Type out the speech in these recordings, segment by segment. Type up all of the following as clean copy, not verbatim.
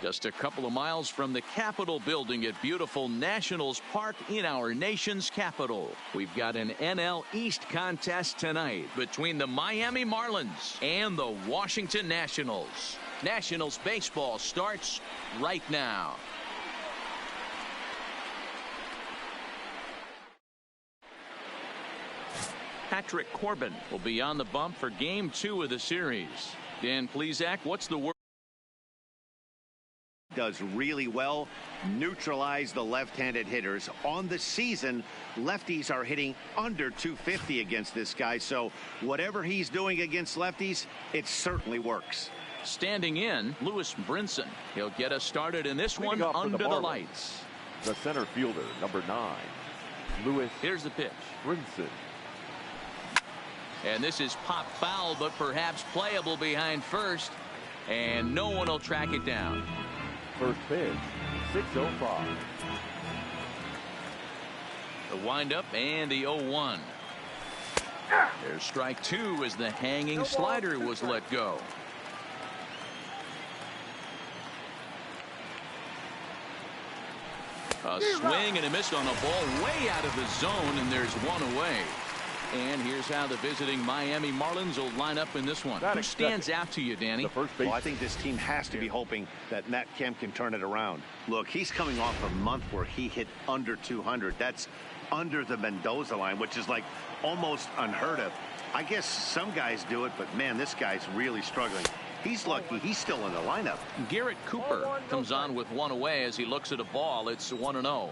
Just a couple of miles from the Capitol building at beautiful Nationals Park in our nation's capital. We've got an NL East contest tonight between the Miami Marlins and the Washington Nationals. Nationals baseball starts right now. Patrick Corbin will be on the bump for Game 2 of the series. Dan Plesac, what's the word? Does really well, neutralize the left-handed hitters. On the season, lefties are hitting under 250 against this guy, so whatever he's doing against lefties, it certainly works. Standing in, Lewis Brinson. He'll get us started in this one under the lights. The center fielder, number 9, Lewis. Here's the pitch. Brinson. And this is pop foul, but perhaps playable behind first. And no one will track it down. First pitch, 6:05. The windup and the 0-1. There's strike 2 as the hanging slider was let go. A swing and a miss on a ball way out of the zone, and there's one away. And here's how the visiting Miami Marlins will line up in this one. Who stands out to you, Danny? Well, I think this team has to be hoping that Matt Kemp can turn it around. Look, he's coming off a month where he hit under 200. That's under the Mendoza line, which is like almost unheard of. I guess some guys do it, but man, this guy's really struggling. He's lucky he's still in the lineup. Garrett Cooper comes on with one away as he looks at a ball. It's 1-0.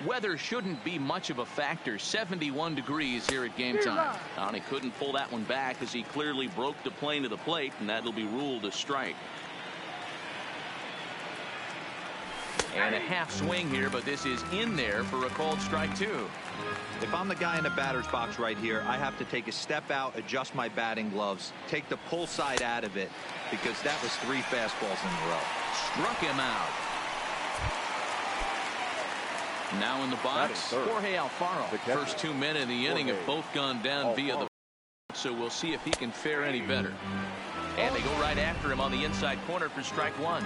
Weather shouldn't be much of a factor. 71 degrees here at game time. And he couldn't pull that one back as he clearly broke the plane of the plate, and that'll be ruled a strike. And a half swing here, but this is in there for a called strike 2. If I'm the guy in the batter's box right here, I have to take a step out, adjust my batting gloves, take the pull side out of it, because that was 3 fastballs in a row. Struck him out. Now in the box, Jorge Alfaro. First 2 men in the inning have both gone down via the, so we'll see if he can fare any better. And they go right after him on the inside corner for strike 1.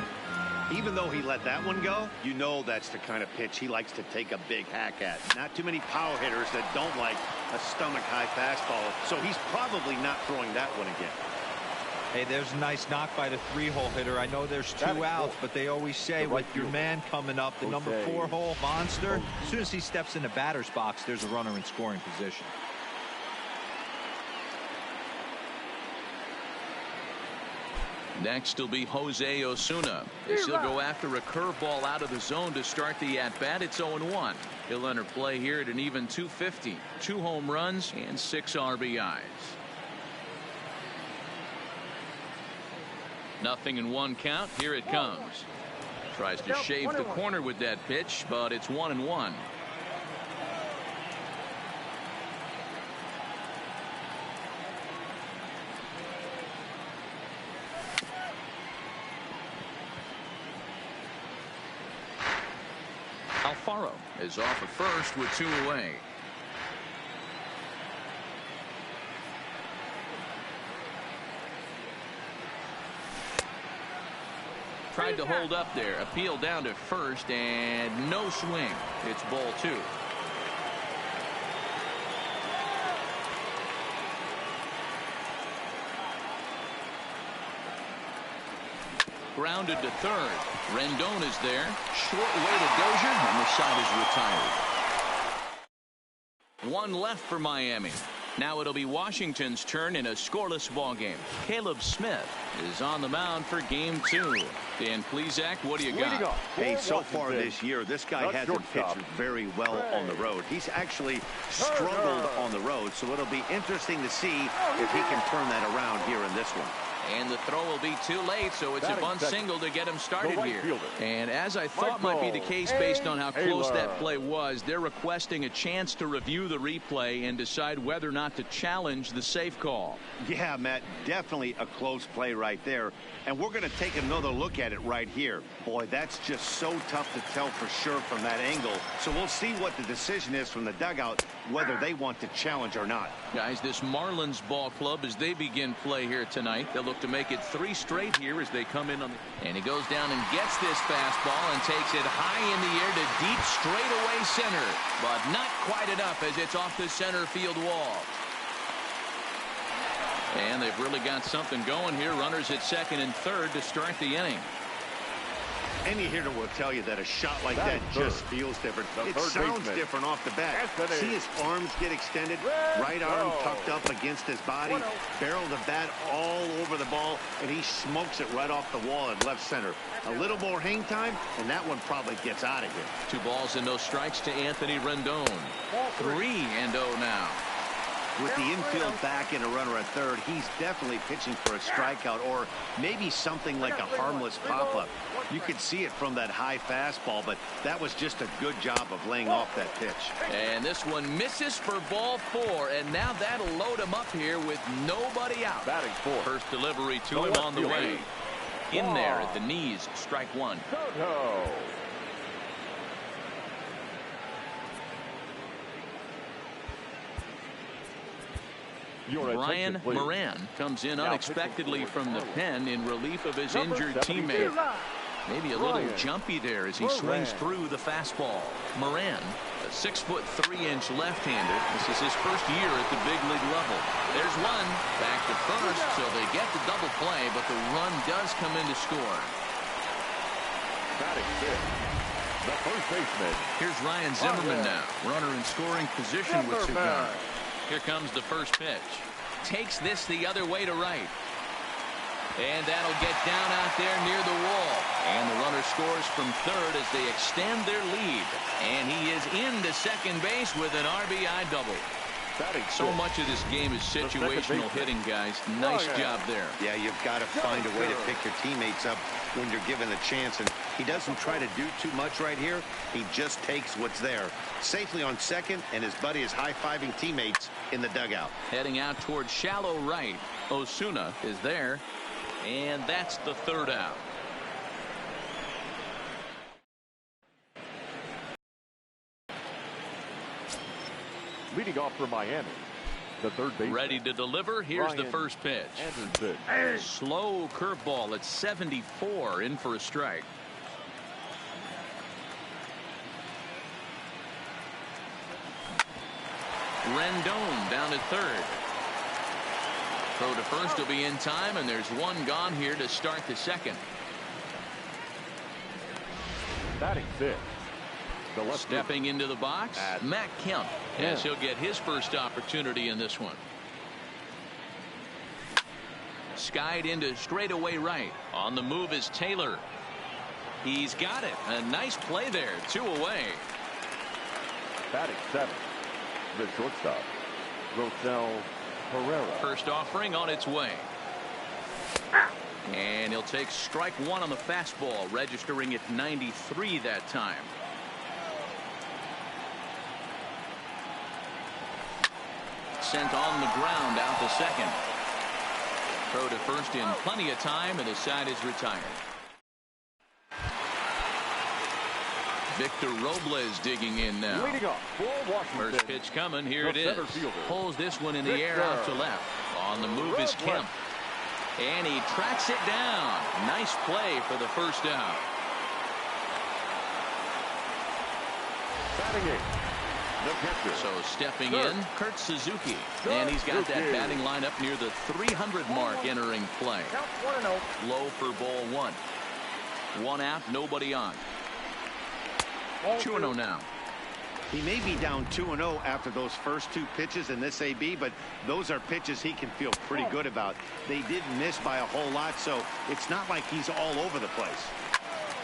Even though he let that one go, you know that's the kind of pitch he likes to take a big hack at. Not too many power hitters that don't like a stomach-high fastball, so he's probably not throwing that one again. Hey, there's a nice knock by the 3-hole hitter. I know there's 2 outs, but they always say with your man coming up, the number 4-hole monster, as soon as he steps in the batter's box, there's a runner in scoring position. Next will be Jose Osuna. He'll go after a curveball out of the zone to start the at-bat. It's 0-1. He'll enter play here at an even 250. 2 home runs and 6 RBIs. Nothing in 1 count. Here it comes. Tries to shave the corner with that pitch, but it's 1-1. Alfaro is off at first with 2 away. Tried to hold up there. Appeal down to first, and no swing. It's ball 2. Grounded to third. Rendon is there. Short way to Dozier, and the side is retired. 1 left for Miami. Now it'll be Washington's turn in a scoreless ball game. Caleb Smith is on the mound for game 2. Dan Plesac, what do you got? Hey, so far this year, this guy hasn't pitched very well on the road. He's actually struggled on the road, so it'll be interesting to see if he can turn that around here in this one. And the throw will be too late, so it's a bunt single to get him started here. And as I thought might be the case based on how close that play was, they're requesting a chance to review the replay and decide whether or not to challenge the safe call. Yeah, Matt, definitely a close play right there. And we're going to take another look at it right here. Boy, that's just so tough to tell for sure from that angle. So we'll see what the decision is from the dugout, whether they want to challenge or not. Guys, this Marlins ball club, as they begin play here tonight, they'll look look to make it 3 straight here as they come in on the, and he goes down and gets this fastball and takes it high in the air to deep straightaway center, but not quite enough as it's off the center field wall. And they've really got something going here. Runners at second and third to start the inning. Any hitter will tell you that a shot like that just feels different. It sounds different off the bat. See his arms get extended, right arm tucked up against his body, barrel of the bat all over the ball, and he smokes it right off the wall at left center. A little more hang time, and that one probably gets out of here. 2 balls and no strikes to Anthony Rendon. 3-0 now. With the infield back and a runner at third, he's definitely pitching for a strikeout or maybe something like a harmless pop-up. You could see it from that high fastball, but that was just a good job of laying off that pitch. And this one misses for ball 4, and now that'll load him up here with nobody out. Batting 4. First delivery to him on the way. In there at the knees, strike 1. Brian Moran comes in unexpectedly from the pen in relief of his injured teammate. Maybe a little jumpy there as he swings through the fastball. Moran, a 6'3" left-hander. This is his first year at the big league level. There's one. Back to first, so they get the double play, but the run does come in to score. Batting 5th, the first baseman. Here's Ryan Zimmerman now. Runner in scoring position with 2 guys. Here comes the first pitch. Takes this the other way to right. And that'll get down out there near the wall. And the runner scores from third as they extend their lead. And he is into second base with an RBI double. So much of this game is situational hitting, guys. Nice job there. Yeah, you've got to find a way to pick your teammates up when you're given a chance. And he doesn't try to do too much right here. He just takes what's there. Safely on second, and his buddy is high-fiving teammates in the dugout. Heading out towards shallow right. Osuna is there. And that's the 3rd out. Leading off for Miami, the third baseman. Ready to deliver. Here's the first pitch. Slow curveball at 74, in for a strike. Rendon down at third. Throw to first will be in time, and there's one gone here to start the second. Batting 5th. Stepping into the box, Matt Kemp, as he'll get his first opportunity in this one. Skied into straightaway right. On the move is Taylor. He's got it. A nice play there. 2 away. Batting 7th, the shortstop, Rosell Herrera. First offering on its way. And he'll take strike 1 on the fastball, registering at 93 that time. Sent on the ground out to second. Throw to first in plenty of time, and the side is retired. Victor Robles digging in now. First pitch coming. Here it is. Pulls this one in the air out to left. On the move is Kemp. And he tracks it down. Nice play for the first out. Batting 8. So stepping in, Kurt Suzuki. And he's got that batting lineup near the 300 mark entering play. Low for ball 1. 1 out, nobody on. 2-0 now. He may be down 2-0 after those first 2 pitches in this AB, but those are pitches he can feel pretty good about. They did miss by a whole lot, so it's not like he's all over the place.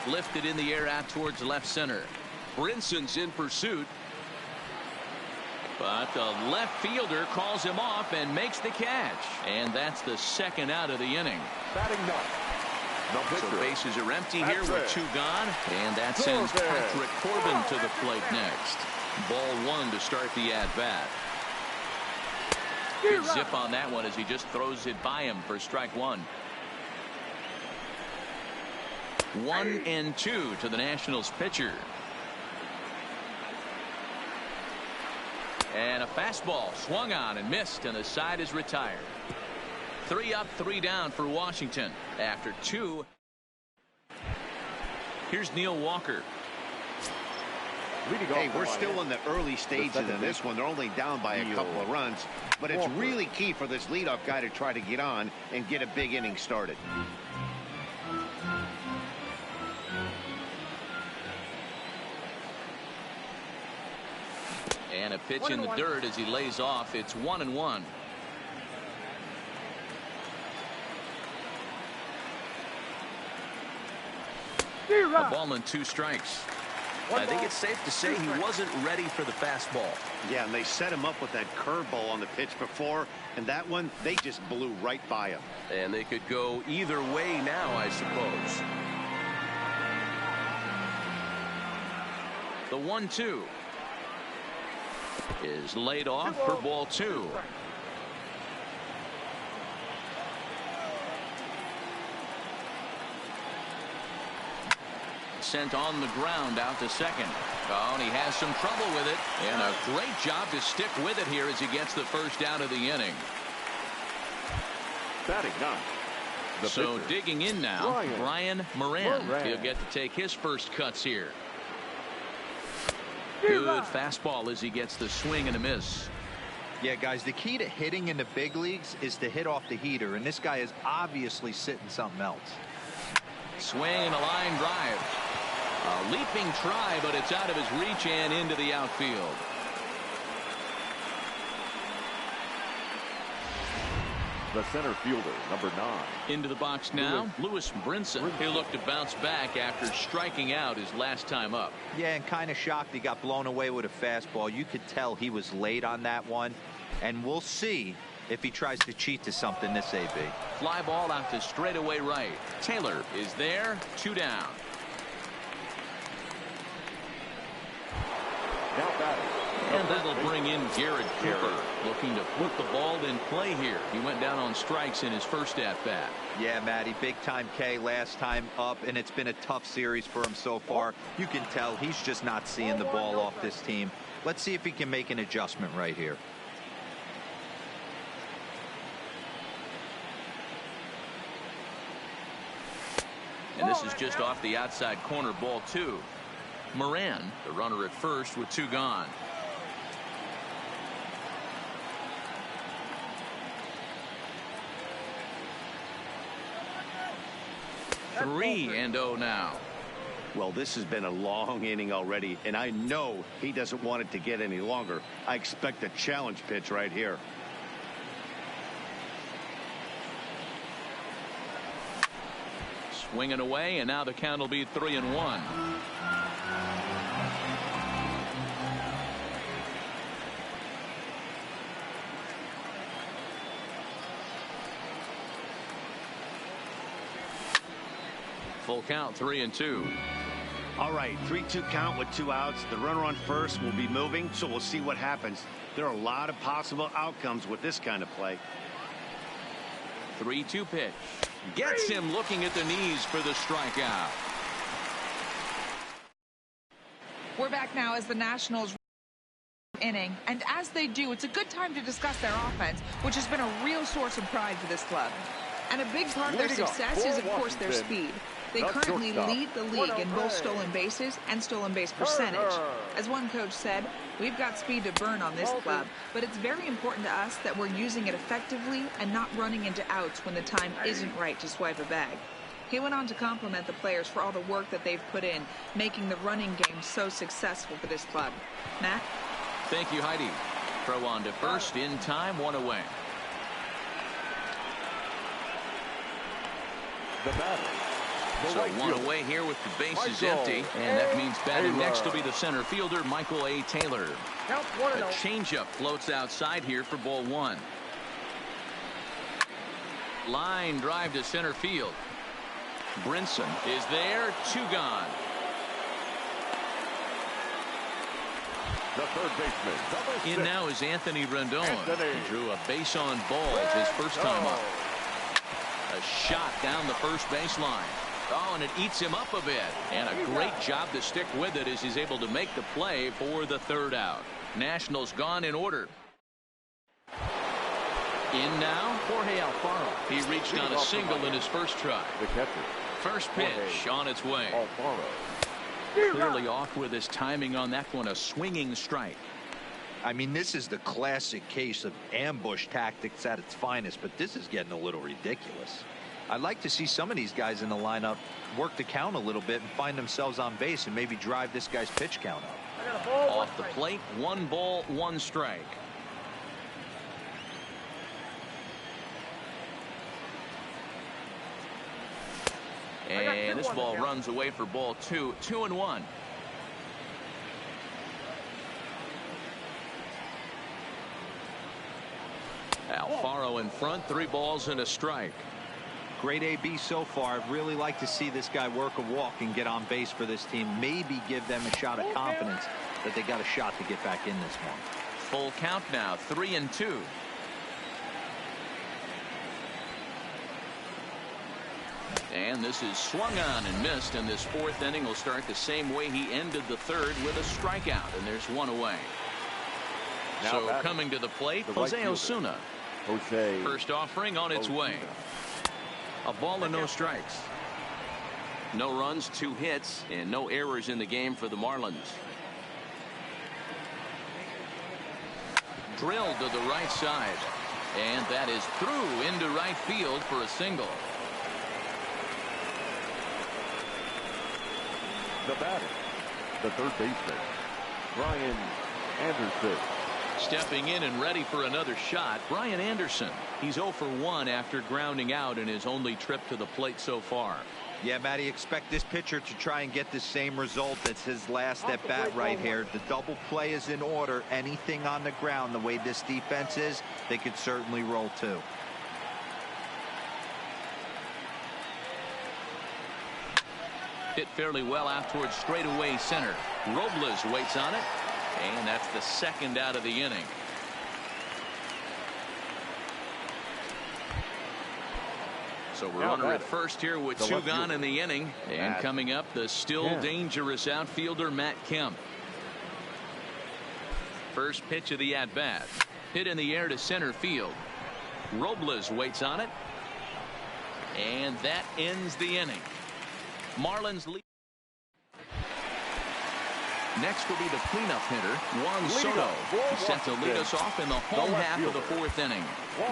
Lifted in the air out towards left center. Brinson's in pursuit. But the left fielder calls him off and makes the catch. And that's the 2nd out of the inning. Batting 9. So bases are empty here with 2 gone. And that sends Patrick Corbin to the plate next. Ball 1 to start the at-bat. Good zip on that one as he just throws it by him for strike 1. 1-2 to the Nationals pitcher. And a fastball swung on and missed, and the side is retired. 3 up, 3 down for Washington. After 2. Here's Neil Walker. Hey, we're still in the early stages of this one. They're only down by a couple of runs, but it's really key for this leadoff guy to try to get on and get a big inning started. And a pitch in the dirt as he lays off. It's 1-1. A ball and 2 strikes. I think it's safe to say he wasn't ready for the fastball. Yeah, and they set him up with that curveball on the pitch before, and that one, they just blew right by him. And they could go either way now, I suppose. The 1-2 is laid off for ball 2. Sent on the ground out to second. Oh, and he has some trouble with it. And a great job to stick with it here as he gets the first out of the inning. Batting ninth. So digging in now, Brian Moran. He'll get to take his first cuts here. Good fastball as he gets the swing and a miss. Yeah, guys, the key to hitting in the big leagues is to hit off the heater, and this guy is obviously sitting something else. Swing and a line drive. A leaping try, but it's out of his reach and into the outfield. The center fielder, number 9. Into the box now, Lewis Brinson. He'll look to bounce back after striking out his last time up. Yeah, and kind of shocked he got blown away with a fastball. You could tell he was late on that one, and we'll see if he tries to cheat to something this AB. Fly ball out to straightaway right. Taylor is there, 2 down. Now batting. And that'll bring in Garrett Cooper, looking to put the ball in play here. He went down on strikes in his first at-bat. Yeah, Matty, big-time K last time up, and it's been a tough series for him so far. You can tell he's just not seeing the ball off this team. Let's see if he can make an adjustment right here. And this is just off the outside corner, ball 2. Moran, the runner at first with 2 gone. Three and 0 now. Well, this has been a long inning already, and I know he doesn't want it to get any longer. I expect a challenge pitch right here. Swinging away, and now the count will be 3-1. Full count, 3-2. All right, 3-2 count with 2 outs. The runner on first will be moving, so we'll see what happens. There are a lot of possible outcomes with this kind of play. 3-2 pitch. Gets him looking at the knees for the strikeout. We're back now as the Nationals inning, and as they do, it's a good time to discuss their offense, which has been a real source of pride for this club. And a big part of their success is, of course, their speed. They currently lead the league in both stolen bases and stolen base percentage. As one coach said, we've got speed to burn on this club, but it's very important to us that we're using it effectively and not running into outs when the time isn't right to swipe a bag. He went on to compliment the players for all the work that they've put in, making the running game so successful for this club. Matt? Thank you, Heidi. Throw on to first, in time, 1 away. The batter. So 1 away here with the bases empty, and that means batting next will be the center fielder, Michael A. Taylor. A changeup floats outside here for ball 1. Line drive to center field. Brinson is there, 2 gone. The third baseman. In now is Anthony Rendon. He drew a base on balls his first time up. A shot down the first baseline. Oh, and it eats him up a bit. And a great job to stick with it as he's able to make the play for the 3rd out. Nationals gone in order. In now, Jorge Alfaro. He reached on a single in his first try. The catcher. First pitch on its way. Alfaro. Clearly off with his timing on that one. A swinging strike. I mean, this is the classic case of ambush tactics at its finest, but this is getting a little ridiculous. I'd like to see some of these guys in the lineup work the count a little bit and find themselves on base and maybe drive this guy's pitch count up. Off the plate, 1 ball, 1 strike. And this ball runs away for ball 2, 2-1. Alfaro in front, 3 balls and a strike. Great AB so far. I'd really like to see this guy work a walk and get on base for this team. Maybe give them a shot of confidence that they got a shot to get back in this one. Full count now, 3-2. And this is swung on and missed, and this 4th inning will start the same way he ended the 3rd with a strikeout, and there's 1 away. Now so coming to the plate, Jose Osuna. First offering on its way. A ball and no strikes. No runs, 2 hits, and no errors in the game for the Marlins. Drilled to the right side, and that is through into right field for a single. The batter, the third baseman, Brian Anderson. Stepping in and ready for another shot, Brian Anderson. He's 0 for 1 after grounding out in his only trip to the plate so far. Yeah, Matty, expect this pitcher to try and get the same result as his last at bat right here. The double play is in order. Anything on the ground, the way this defense is, they could certainly roll too. Hit fairly well out towards straightaway center. Robles waits on it, and that's the 2nd out of the inning. So we're runner at first here with 2 gone in the inning, and coming up, the still dangerous outfielder Matt Kemp. First pitch of the at-bat. Hit in the air to center field. Robles waits on it, and that ends the inning. Marlins lead. Next will be the cleanup hitter, Juan Soto. He's set to lead us off in the home half of the 4th inning.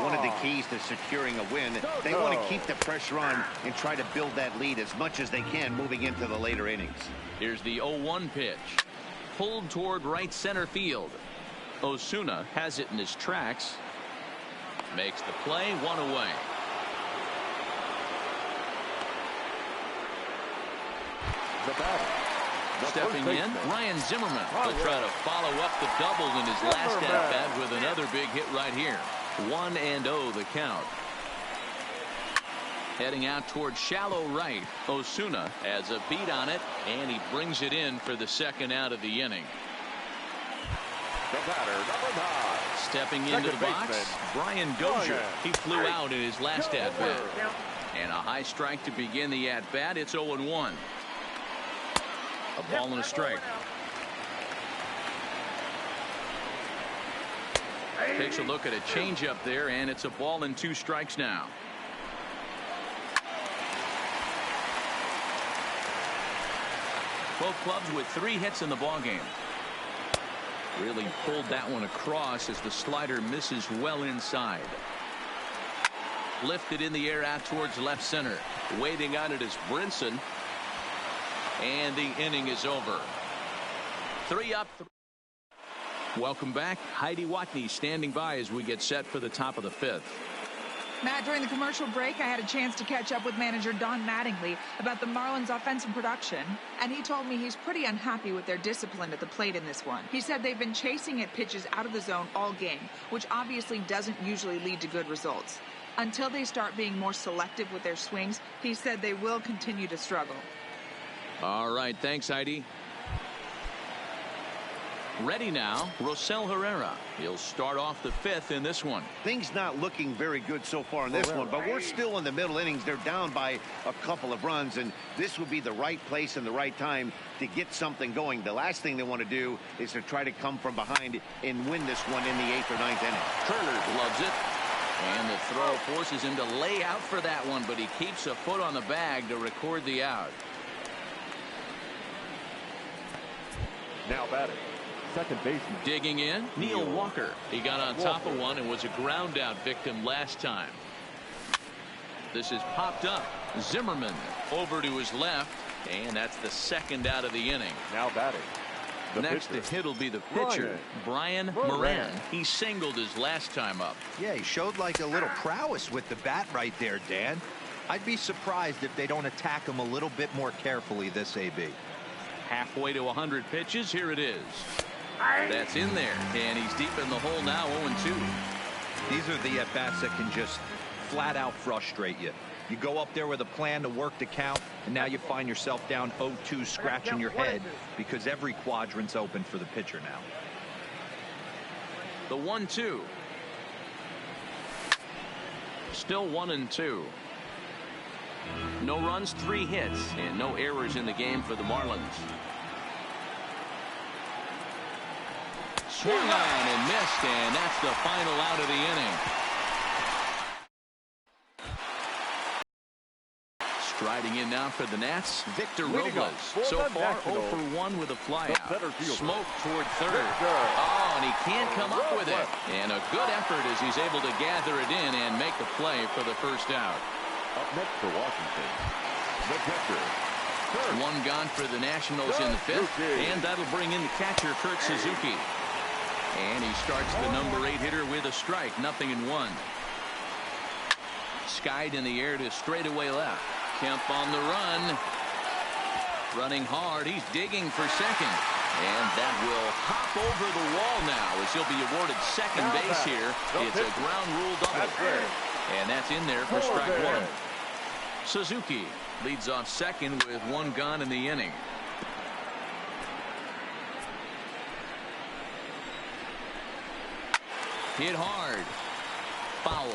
One of the keys to securing a win, they want to keep the pressure on and try to build that lead as much as they can moving into the later innings. Here's the 0-1 pitch. Pulled toward right center field. Osuna has it in his tracks. Makes the play, 1 away. The batter. Stepping in, Ryan Zimmerman will try to follow up the double in his last at-bat with another big hit right here. 1-0 the count. Heading out towards shallow right. Osuna has a beat on it, and he brings it in for the 2nd out of the inning. The batter, number 9. Stepping into the box, Brian Dozier. He flew out in his last at-bat. And a high strike to begin the at-bat. It's 0-1. A ball and a strike. Takes a look at a changeup there, and it's a ball and 2 strikes now. Both clubs with 3 hits in the ballgame. Really pulled that one across as the slider misses well inside. Lifted in the air out towards left center. Waiting on it is Brinson. And the inning is over. 3 up. Welcome back. Heidi Watney standing by as we get set for the top of the 5th. Matt, during the commercial break, I had a chance to catch up with manager Don Mattingly about the Marlins' offensive production, and he told me he's pretty unhappy with their discipline at the plate in this one. He said they've been chasing at pitches out of the zone all game, which obviously doesn't usually lead to good results. Until they start being more selective with their swings, he said they will continue to struggle. All right, thanks, Heidi. Ready now, Rosell Herrera. He'll start off the 5th in this one. Things not looking very good so far in this one, but we're still in the middle innings. They're down by a couple of runs, and this would be the right place and the right time to get something going. The last thing they want to do is to try to come from behind and win this one in the 8th or 9th inning. Turner loves it. And the throw forces him to lay out for that one, but he keeps a foot on the bag to record the out. Now batting, second baseman. Digging in, Neil Walker. He got on top of one and was a ground out victim last time. This is popped up. Zimmerman over to his left, and that's the second out of the inning. Now batting. Next to hit will be the pitcher, Brian Moran. He singled his last time up. Yeah, he showed like a little prowess with the bat right there, Dan. I'd be surprised if they don't attack him a little bit more carefully this AB. Halfway to 100 pitches. Here it is. That's in there, and he's deep in the hole now, 0-2. These are the at-bats that can just flat out frustrate you. You go up there with a plan to work the count, and now you find yourself down 0-2, scratching your head because every quadrant's open for the pitcher now. The 1-2. Still 1-2. No runs, 3 hits, and no errors in the game for the Marlins. Swung on and missed, and that's the final out of the inning. Striding in now for the Nats, Victor Robles. So far 0 for 1 with a flyout. Smoke toward third. Oh, and he can't come up with it. And a good effort as he's able to gather it in and make the play for the first out. Up next for Washington, the catcher. One gone for the Nationals in the 5th, and that'll bring in the catcher, Kurt Suzuki. And he starts the number 8 hitter with a strike, 0-1. Skied in the air to straightaway left. Kemp on the run. Running hard. He's digging for second. And that will hop over the wall now as he'll be awarded second base here. It's a ground rule double. And that's in there for strike 1. Suzuki leads off second with 1 gone in the inning. Hit hard. Foul.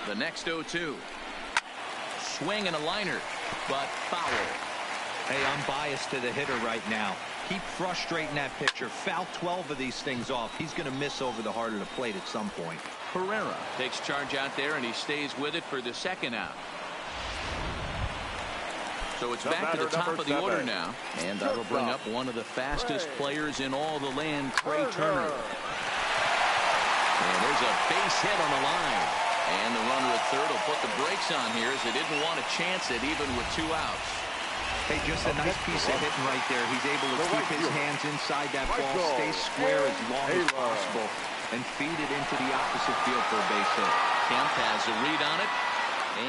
The next 0-2. Swing and a liner, but foul. Hey, I'm biased to the hitter right now. Keep frustrating that pitcher. Foul 12 of these things off. He's going to miss over the heart of the plate at some point. Pereira takes charge out there, and he stays with it for the second out. So it's back to the top of the order now, and that'll bring up one of the fastest players in all the land, Trey Turner. And there's a base hit on the line. And the runner at third will put the brakes on here as they didn't want to chance it even with 2 outs. Hey, just a nice piece of hitting right there. He's able to keep his hands inside that ball, stay square as long as possible, and feed it into the opposite field for a base hit. Kemp has a read on it,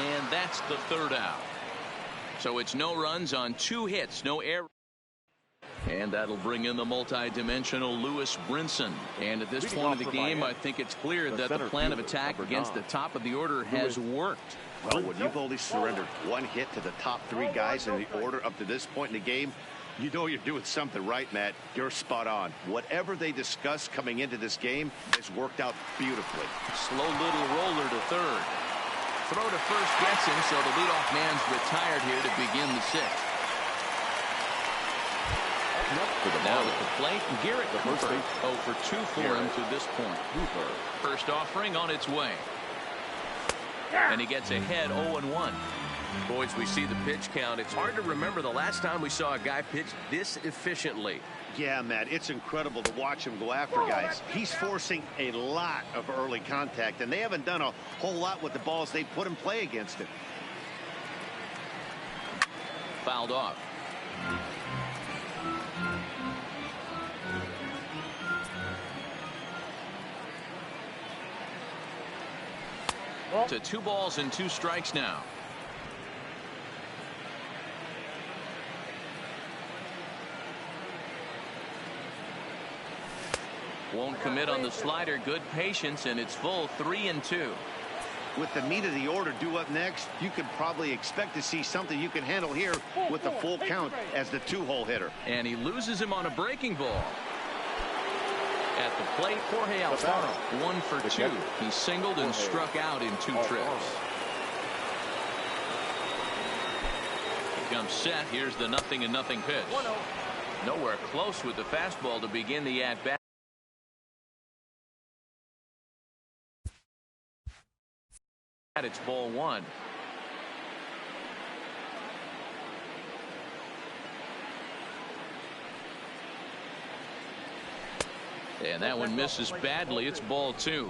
and that's the 3rd out. So it's no runs on 2 hits, no error. And that'll bring in the multi-dimensional Lewis Brinson. And at this point of the game, I think it's clear that the plan of attack against the top of the order has worked. Well, when you've only surrendered 1 hit to the top 3 guys in the order up to this point in the game, you know you're doing something right, Matt. You're spot on. Whatever they discussed coming into this game has worked out beautifully. Slow little roller to third. Throw to first gets him, so the leadoff man's retired here to begin the 6th. Now at the plate, Garrett Cooper. 0 for 2 for him to this point. First offering on its way. And he gets ahead 0-1. Boys, we see the pitch count. It's hard to remember the last time we saw a guy pitch this efficiently. Yeah, Matt, it's incredible to watch him go after guys. He's forcing a lot of early contact, and they haven't done a whole lot with the balls they put in play against him. Fouled off. To 2 balls and 2 strikes now. Won't commit on the slider. Good patience, and it's full 3-2. With the meat of the order due up next, you could probably expect to see something you can handle here with the full count as the 2-hole hitter. And he loses him on a breaking ball. At the plate, Jorge Alfaro, 1 for 2. He singled and struck out in 2 trips. Here comes Set. Here's the 0-0 pitch. Nowhere close with the fastball to begin the at-bat. It's ball 1. And that one misses badly. It's ball 2.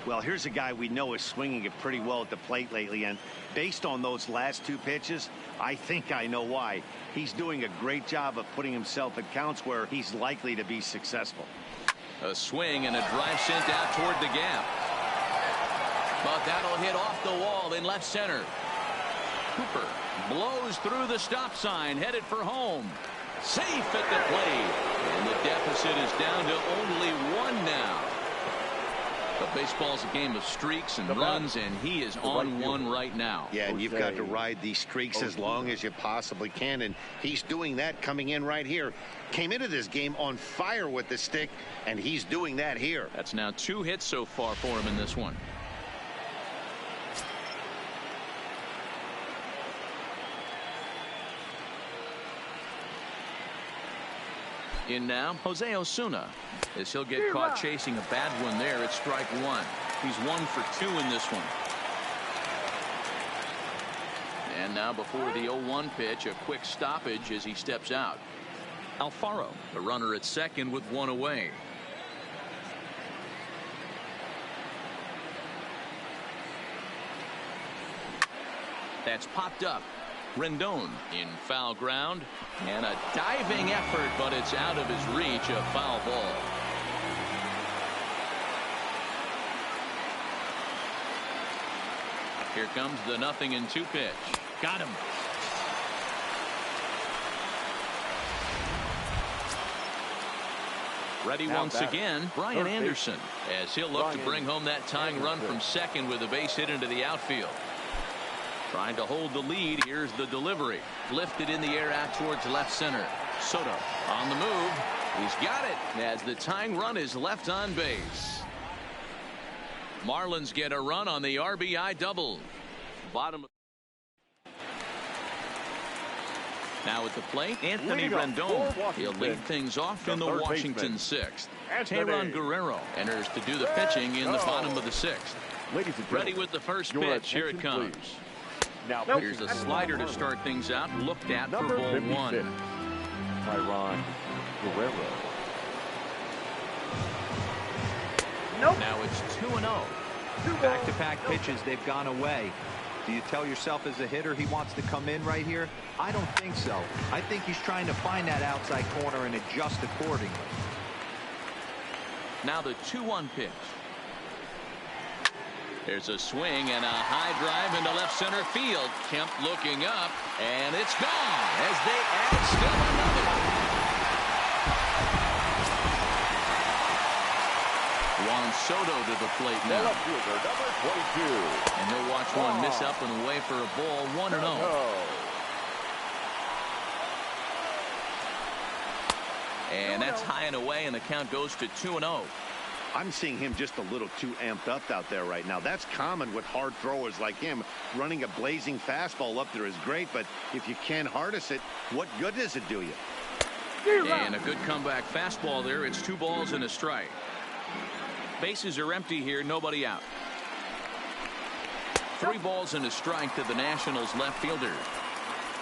Well, here's a guy we know is swinging it pretty well at the plate lately, and based on those last 2 pitches, I think I know why. He's doing a great job of putting himself at counts where he's likely to be successful. A swing and a drive sent out toward the gap. But that'll hit off the wall in left center. Cooper blows through the stop sign, headed for home. Safe at the plate. And the deficit is down to only 1 now. But baseball's a game of streaks and runs, and he is on one right now. Yeah, and you've got to ride these streaks as long as you possibly can, and he's doing that coming in right here. Came into this game on fire with the stick, and he's doing that here. That's now 2 hits so far for him in this one. In now, Jose Osuna, as he'll get caught chasing a bad one there at strike 1. He's 1 for 2 in this one. And now before the 0-1 pitch, a quick stoppage as he steps out. Alfaro, the runner at second with 1 away. That's popped up. Rendon in foul ground, and a diving effort, but it's out of his reach. A foul ball. Here comes the 0-2 pitch. Got him. Ready once again, Brian Anderson, as he'll look to bring home that tying run from second with a base hit into the outfield. Trying to hold the lead. Here's the delivery. Lifted in the air out towards left center. Soto on the move. He's got it as the tying run is left on base. Marlins get a run on the RBI double. Bottom. Now at the plate, Anthony Rendon. He'll lead things off in the Washington 6th. Teheran Guerrero enters to do the pitching in the bottom of the 6th. Ready with the first pitch. Here it comes. Now here's a slider to start things out. Looked at for ball 1. Teheran Guerrero. Now it's 2-0. Back-to-back pitches, they've gone away. Do you tell yourself as a hitter he wants to come in right here? I don't think so. I think he's trying to find that outside corner and adjust accordingly. Now the 2-1 pitch. There's a swing and a high drive into left center field. Kemp looking up, and it's gone as they add still another. Juan Soto to the plate now. Number 22. And he'll watch one miss up and away for a ball. 1-0. And that's high and away, and the count goes to 2-0. I'm seeing him just a little too amped up out there right now. That's common with hard throwers like him. Running a blazing fastball up there is great, but if you can't harness it, what good does it do you? And a good comeback fastball there. It's 2 balls and a strike. Bases are empty here, nobody out. 3 balls and a strike to the Nationals left fielder.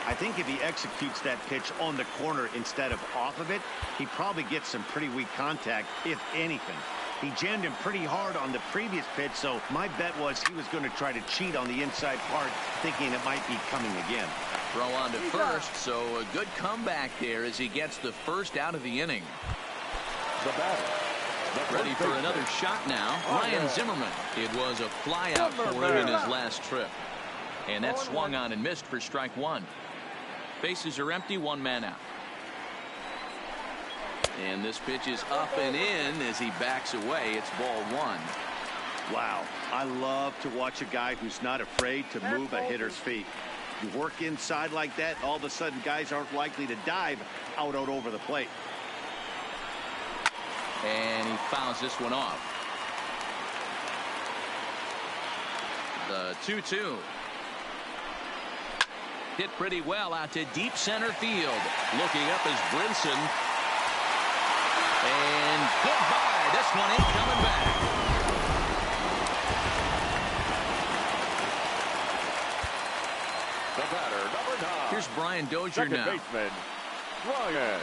I think if he executes that pitch on the corner instead of off of it, he probably gets some pretty weak contact, if anything. He jammed him pretty hard on the previous pitch, so my bet was he was going to try to cheat on the inside part, thinking it might be coming again. Throw on to first, so a good comeback there as he gets the first out of the inning. The batter. Ready for another shot now. Ryan Zimmerman. It was a fly out for him in his last trip. And that swung on and missed for strike 1. Bases are empty, 1 man out. And this pitch is up and in as he backs away. It's ball 1. Wow, I love to watch a guy who's not afraid to move a hitter's feet. You work inside like that, all of a sudden guys aren't likely to dive out over the plate. And he fouls this one off. The 2-2. Hit pretty well out to deep center field. Looking up is Brinson. And goodbye. This one ain't coming back. The batter, number 9. Here's Brian Dozier Second now. baseman, Ryan.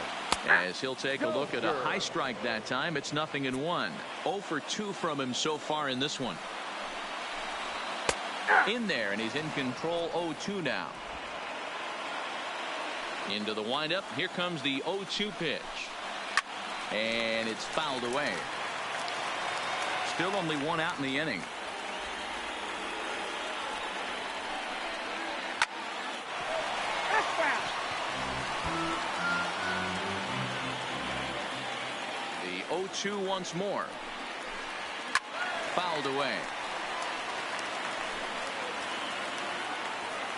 As he'll take a look at a high strike that time. It's 0-1. 0 for 2 from him so far in this one. In there, and he's in control. 0-2 now. Into the windup. Here comes the 0-2 pitch. And it's fouled away. Still only one out in the inning. The 0-2 once more. Fouled away.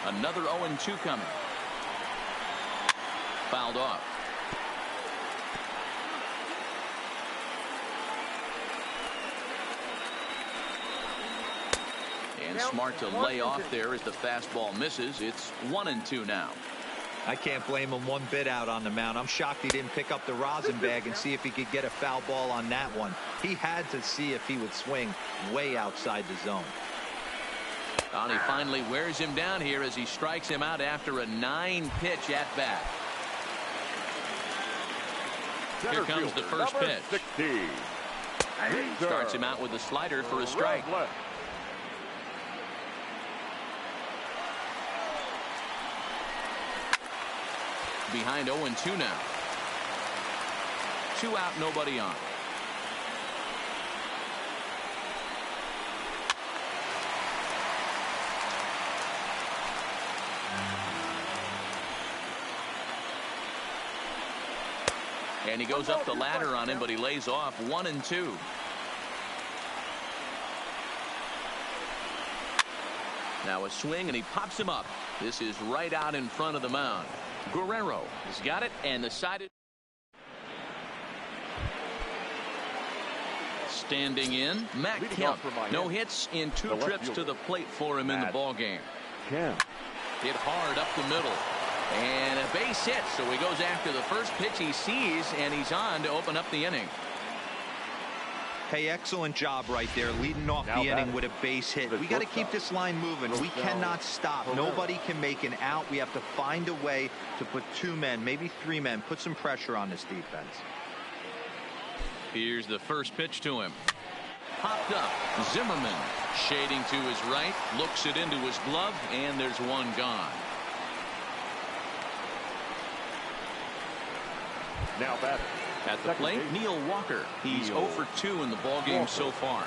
Another 0-2 coming. Fouled off. And smart to lay off there as the fastball misses. It's 1-2 now. I can't blame him one bit out on the mound. I'm shocked he didn't pick up the rosin bag and see if he could get a foul ball on that one. He had to see if he would swing way outside the zone. And he finally wears him down here as he strikes him out after a 9-pitch at bat. Here comes the first pitch. 60. Starts him out with a slider for a strike. Behind 0-2 now. 2 out, nobody on. And he goes up the ladder on him, but he lays off. 1-2. Now a swing, and he pops him up. This is right out in front of the mound. Guerrero has got it, and the side is standing in. Matt Kemp, no hits in 2 trips to the plate for him in the ball game. Kemp hit hard up the middle, and a base hit. So he goes after the first pitch he sees, and he's on to open up the inning. Hey, excellent job right there, leading off the inning with a base hit. We got to keep this line moving. We cannot stop. Nobody can make an out. We have to find a way to put 2 men, maybe 3 men, put some pressure on this defense. Here's the first pitch to him. Popped up. Zimmerman shading to his right, looks it into his glove, and there's one gone. now batting. At the plate, Neil Walker. He's 0 for 2 in the ballgame so far.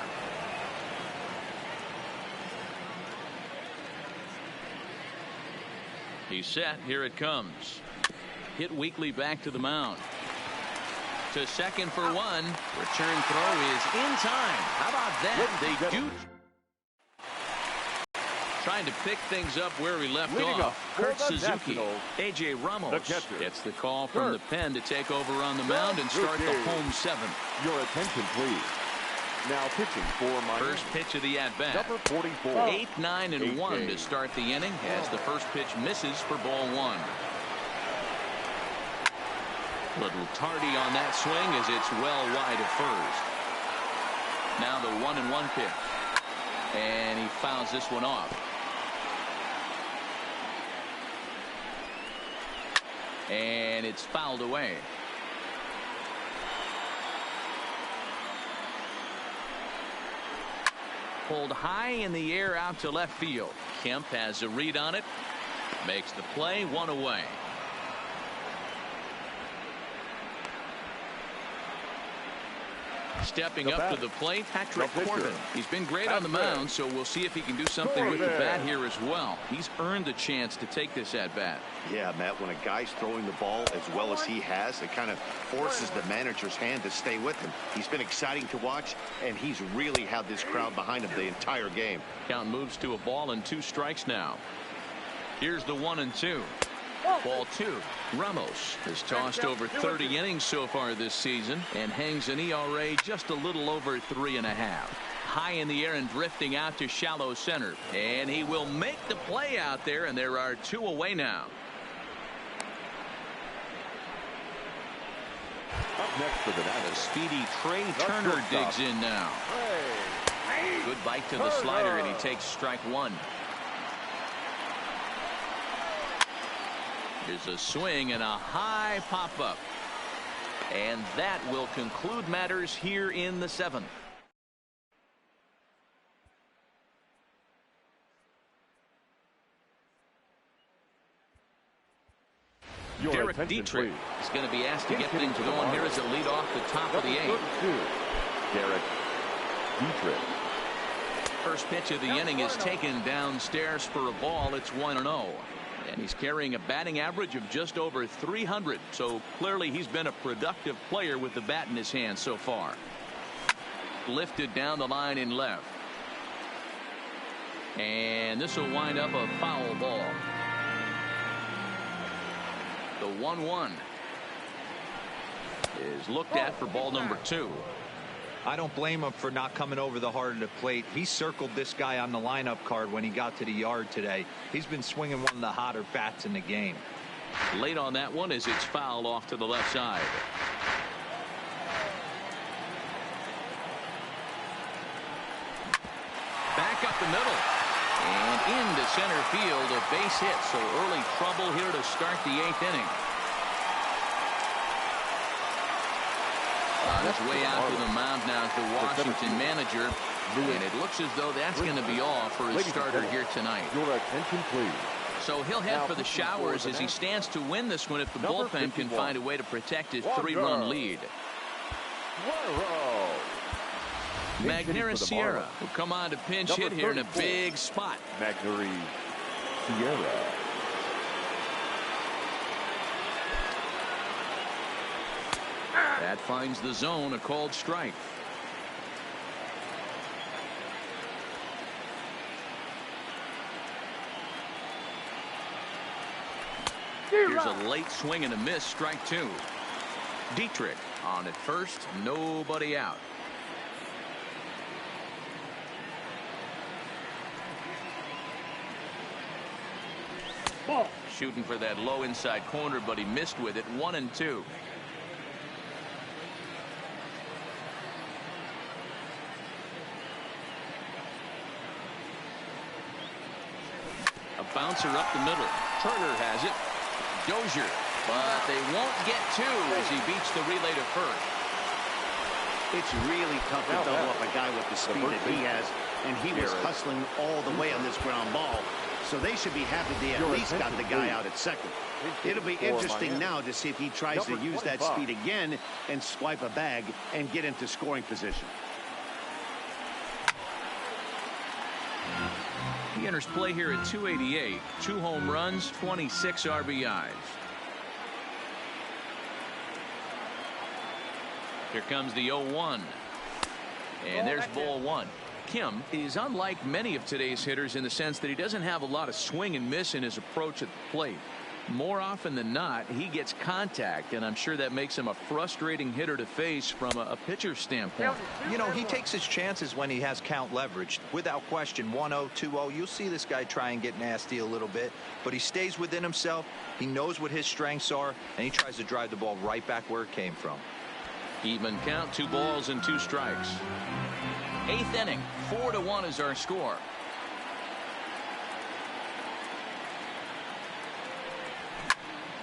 He's set. Here it comes. Hit weakly back to the mound. To second for 1. Return throw is in time. How about that? They do. Trying to pick things up where he left off. Kurt Suzuki. A.J. Ramos gets the call from the pen to take over on the mound and start the home 7th. Your attention, please. Now pitching for Miami. First pitch of the at-bat. Number 44. 8, 9, and 1 to start the inning as the first pitch misses for ball 1. Little tardy on that swing as it's well wide of first. Now the 1-1 pitch. And he fouls this one off. And it's fouled away. Pulled high in the air out to left field. Kemp has a read on it. Makes the play, 1 away. Stepping up to the plate, Patrick Corbin. He's been great on the mound, so we'll see if he can do something with the bat here as well. He's earned the chance to take this at bat. Yeah, Matt, when a guy's throwing the ball as well as he has, it kind of forces the manager's hand to stay with him. He's been exciting to watch, and he's really had this crowd behind him the entire game. Count moves to a ball and 2 strikes now. Here's the 1-2. Ball 2. Ramos has tossed over 30 innings so far this season and hangs an ERA just a little over 3.5. High in the air and drifting out to shallow center. And he will make the play out there, and there are 2 away now. Up next for the The speedy Trey Turner digs in now. Good bite to the slider, and he takes strike 1. There's a swing and a high pop-up. And that will conclude matters here in the 7th. Derek Dietrich is going to be asked to get things going here as it lead off the top of the 8th. Derek Dietrich. First pitch of the inning is taken downstairs for a ball. It's 1-0. And he's carrying a batting average of just over 300. So clearly he's been a productive player with the bat in his hand so far. Lifted down the line in left. And this will wind up a foul ball. The 1-1 is looked at for ball number 2. I don't blame him for not coming over the heart of the plate. He circled this guy on the lineup card when he got to the yard today. He's been swinging one of the hotter bats in the game. Late on that one as it's fouled off to the left side. Back up the middle. And into center field, a base hit. So early trouble here to start the 8th inning. On his way out to the mound now is the Washington manager. And it looks as though that's going to be all for his starter here tonight. Your attention, please. So he'll head for the showers as he stands to win this one if the bullpen can find a way to protect his 3-run lead. Magneuris Sierra will come on to pinch hit here in a big spot. Magneuris Sierra. That finds the zone, a called strike. Here's a late swing and a miss, strike 2. Dietrich on at first, nobody out. Shooting for that low inside corner, but he missed with it. 1-2. A bouncer up the middle. Turner has it. Dozier, but they won't get 2 as he beats the relay to first. It's really tough to double up a guy with the speed that he has, and he was hustling all the way on this ground ball. So they should be happy they at least got the guy out at second. It'll be interesting now to see if he tries to use that speed again and swipe a bag and get into scoring position. He enters play here at 288. 2 home runs, 26 RBIs. Here comes the 0-1. And there's ball 1. Kim is unlike many of today's hitters in the sense that he doesn't have a lot of swing and miss in his approach at the plate. More often than not, he gets contact, and I'm sure that makes him a frustrating hitter to face from a pitcher's standpoint. You know, he takes his chances when he has count leverage. Without question, 1-0, 2-0, you'll see this guy try and get nasty a little bit, but he stays within himself. He knows what his strengths are, and he tries to drive the ball right back where it came from. Even count, 2 balls and 2 strikes. 8th inning, 4-1 is our score.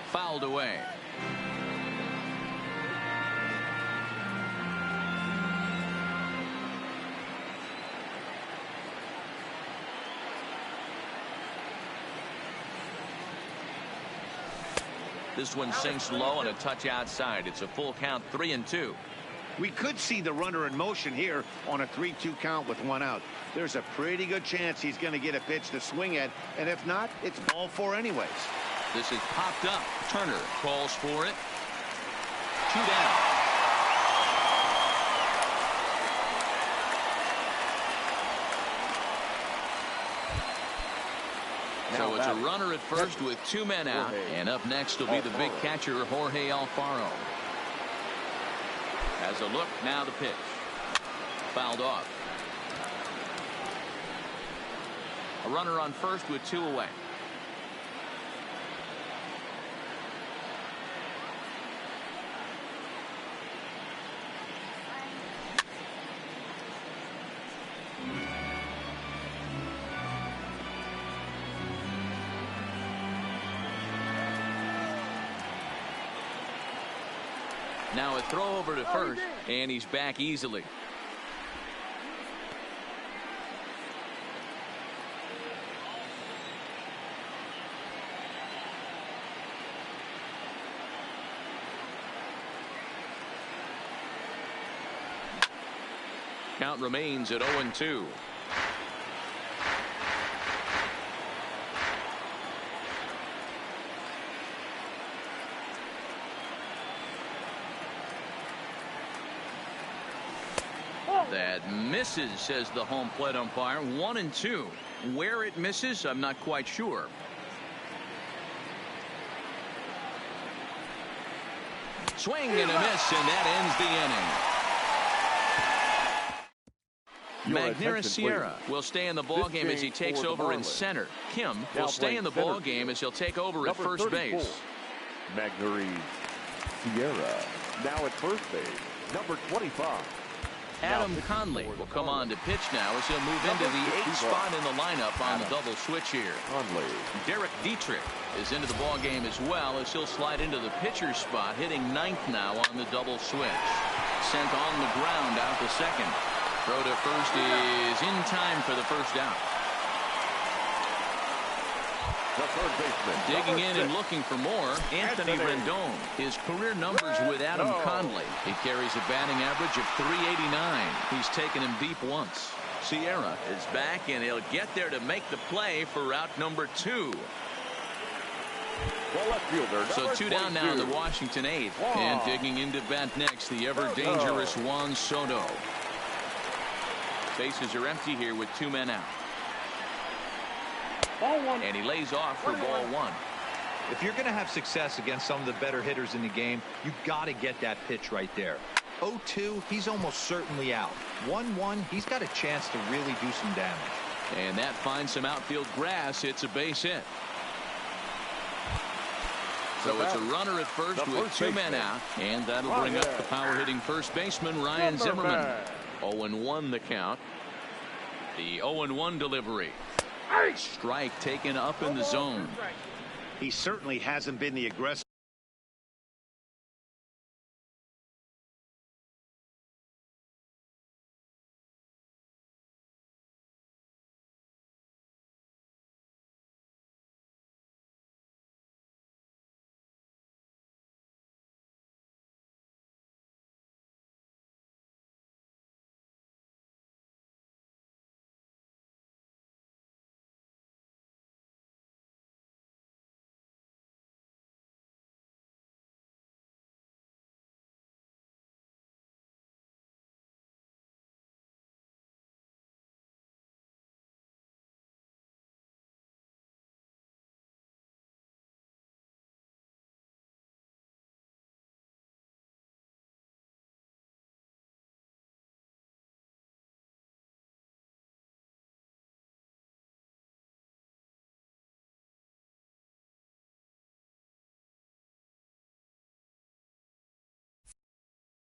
Fouled away. This one sinks low and a touch outside. It's a full count, 3-2. We could see the runner in motion here on a 3-2 count with 1 out. There's a pretty good chance he's going to get a pitch to swing at, and if not, it's ball 4 anyways. This is popped up. Turner calls for it. 2 down. So it's a runner at first with 2 men out. And up next will be the big catcher, Jorge Alfaro. Has a look, now the pitch. Fouled off. A runner on first with 2 away. Now a throw over to first, and he's back easily. Count remains at 0-2. That misses, says the home plate umpire. 1-2. Where it misses, I'm not quite sure. Swing and a miss, and that ends the inning. Magneuris Sierra will stay in the ballgame as he takes over in center. Kim will stay in the ballgame as he'll take over at first base. Magneuris Sierra now at first base. Number 25. Adam Conley will come on to pitch now as he'll move into the 8th spot in the lineup on the double switch here. Derek Dietrich is into the ball game as well as he'll slide into the pitcher's spot, hitting 9th now on the double switch. Sent on the ground out to second. Throw to first is in time for the first out. The third baseman, digging in and looking for more, Anthony Rendon. His career numbers with Adam Conley. He carries a batting average of .389. He's taken him deep once. Sierra is back, and he'll get there to make the play for route number 2. So 2 down now in the Washington 8th. And digging into bat next, the ever-dangerous Juan Soto. Bases are empty here with 2 men out. And he lays off for ball 1. If you're going to have success against some of the better hitters in the game, you got to get that pitch right there. 0-2, he's almost certainly out. 1-1, he's got a chance to really do some damage. And that finds some outfield grass. It's a base hit. So it's a runner at first with 2 men out. And that'll bring up the power-hitting first baseman, Ryan Zimmerman. 0-1 the count. The 0-1 delivery. Strike taken up in the zone. He certainly hasn't been the aggressor.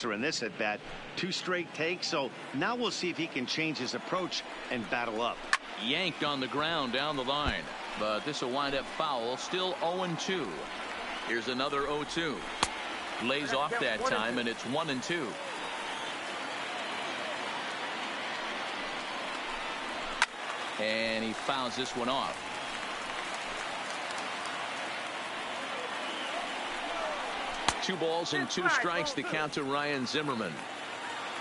In this at bat, 2 straight takes, so now we'll see if he can change his approach and battle up. Yanked on the ground down the line, but this will wind up foul. Still 0-2. Here's another 0-2. Lays off that time, and it's 1-2. And he fouls this one off. Two balls and 2 strikes to count to Ryan Zimmerman.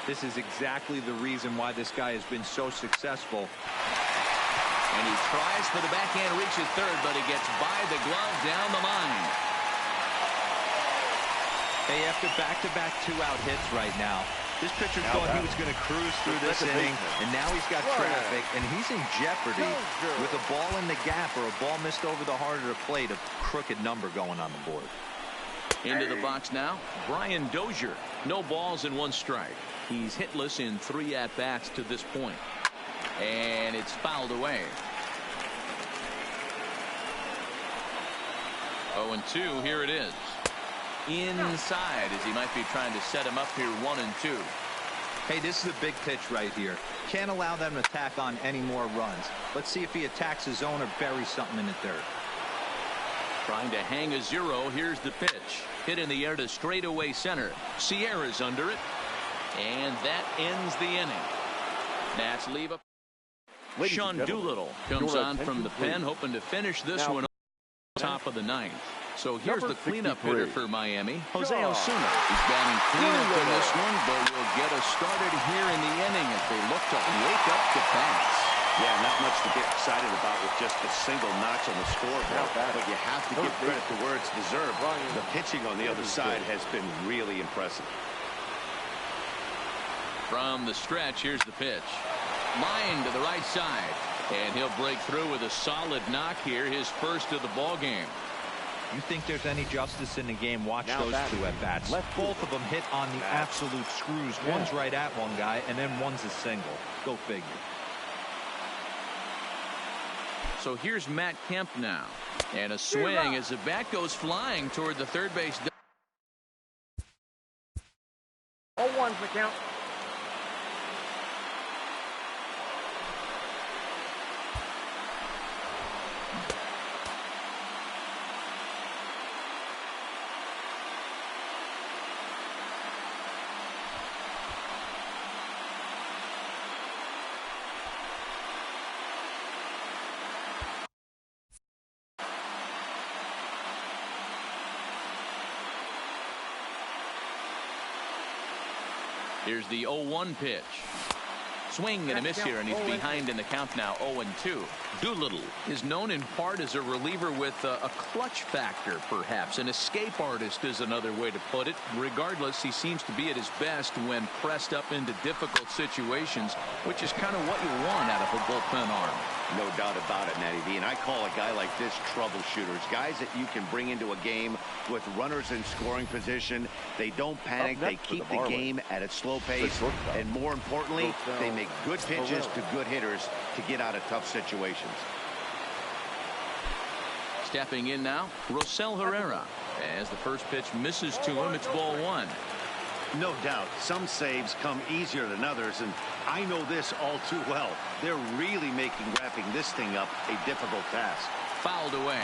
This is exactly the reason why this guy has been so successful. And he tries for the backhand, reaches third, but he gets by the glove down the line. Hey, after back-to-back 2-out hits right now, This pitcher thought he was going to cruise through this inning, and now he's got traffic, and he's in jeopardy with a ball in the gap or a ball missed over the heart of the plate, a crooked number going on the board. Into the box now, Brian Dozier. No balls and 1 strike. He's hitless in 3 at-bats to this point. And it's fouled away. 0-2, here it is. Inside as he might be trying to set him up here 1-2. Hey, this is a big pitch right here. Can't allow them to tack on any more runs. Let's see if he attacks his zone or buries something in the dirt. Trying to hang a 0. Here's the pitch. Hit in the air to straightaway center. Sierra's under it. And that ends the inning. Nats leave up. Sean Doolittle comes on from the pen, hoping to finish this one top of the 9th. So here's the cleanup hitter for Miami, Jose Osuna. He's batting cleanup in this one, but will get us started here in the inning as they look to wake up the bats. Yeah, not much to get excited about with just a single notch on the scoreboard, but you have to give credit to where it's deserved. The pitching on the other side has been really impressive. From the stretch, here's the pitch. Line to the right side, and he'll break through with a solid knock here, his first of the ball game. You think there's any justice in the game? Watch those 2 at-bats. Both of them hit on the absolute screws. One's right at one guy, and then one's a single. Go figure. So here's Matt Kemp now. And a swing as the bat goes flying toward the third base. 0-1's the count. Here's the 0-1 pitch. Swing and a miss here, and he's behind in the count now, 0-2. Doolittle is known in part as a reliever with a clutch factor, perhaps. An escape artist is another way to put it. Regardless, he seems to be at his best when pressed up into difficult situations, which is kind of what you want out of a bullpen arm. No doubt about it, Matty V. And I call a guy like this troubleshooters. Guys that you can bring into a game with runners in scoring position. They don't panic. They keep the game at a slow pace. And more importantly, they make good pitches to good hitters to get out of tough situations. Stepping in now, Rosell Herrera. As the first pitch misses to him, it's ball 1. No doubt, some saves come easier than others, and I know this all too well. They're really making wrapping this thing up a difficult task. Fouled away.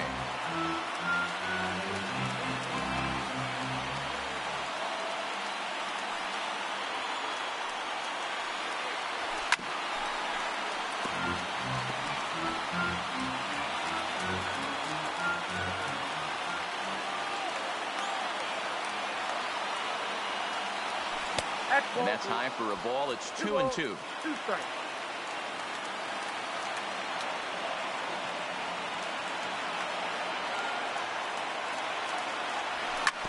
And that's high for a ball. It's 2-2. 2 strikes.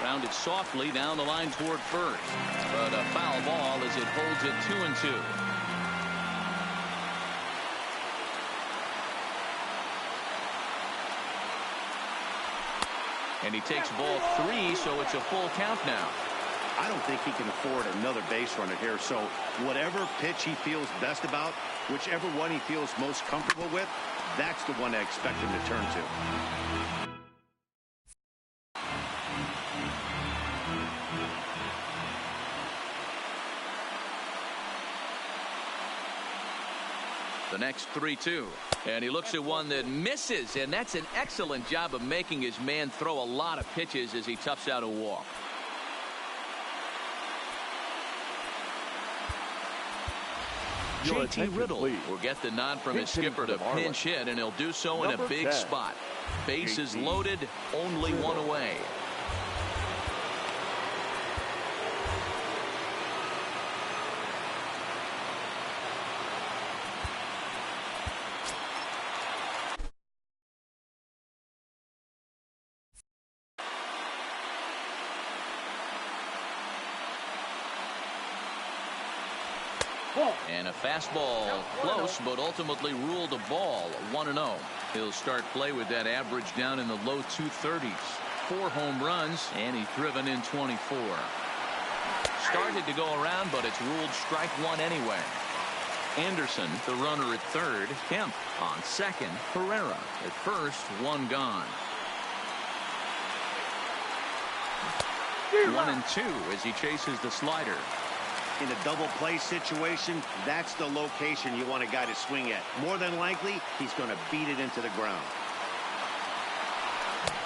Rounded softly down the line toward first. But a foul ball as it holds it 2-2. And he takes ball 3, so it's a full count now. I don't think he can afford another base runner here, so whatever pitch he feels best about, whichever one he feels most comfortable with, that's the one I expect him to turn to. The next 3-2. And he looks at one that misses, and that's an excellent job of making his man throw a lot of pitches as he toughs out a walk. JT Riddle will get the nod from his skipper to pinch hit, and he'll do so in a big spot. Bases loaded, only one away. And a fastball close, but ultimately ruled a ball. 1-0. He'll start play with that average down in the low 230s. 4 home runs, and he's driven in 24. Started to go around, but it's ruled strike 1 anyway. Anderson, the runner at third. Kemp on second. Herrera at first. 1 gone. 1-2 as he chases the slider. In a double play situation, that's the location you want a guy to swing at. More than likely, he's going to beat it into the ground.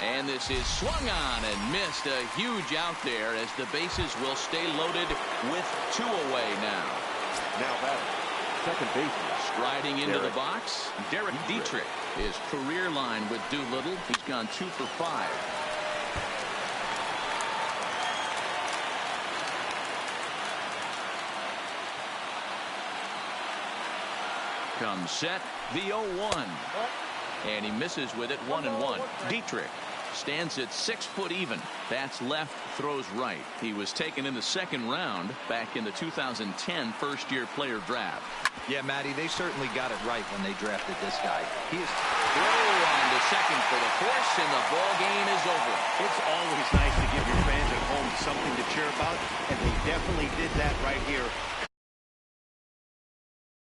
And this is swung on and missed. A huge out there as the bases will stay loaded with 2 away now. Now batting, second baseman. Striding into the box, Derek Dietrich. His career line with Doolittle. He's gone 2 for 5. Comes set, the 0-1. And he misses with it. 1-1. Dietrich stands at 6 foot even. Bats left, throws right. He was taken in the second round back in the 2010 first-year player draft. Yeah, Matty, they certainly got it right when they drafted this guy. He is throw on to second for the force, and the ball game is over. It's always nice to give your fans at home something to cheer about, and they definitely did that right here.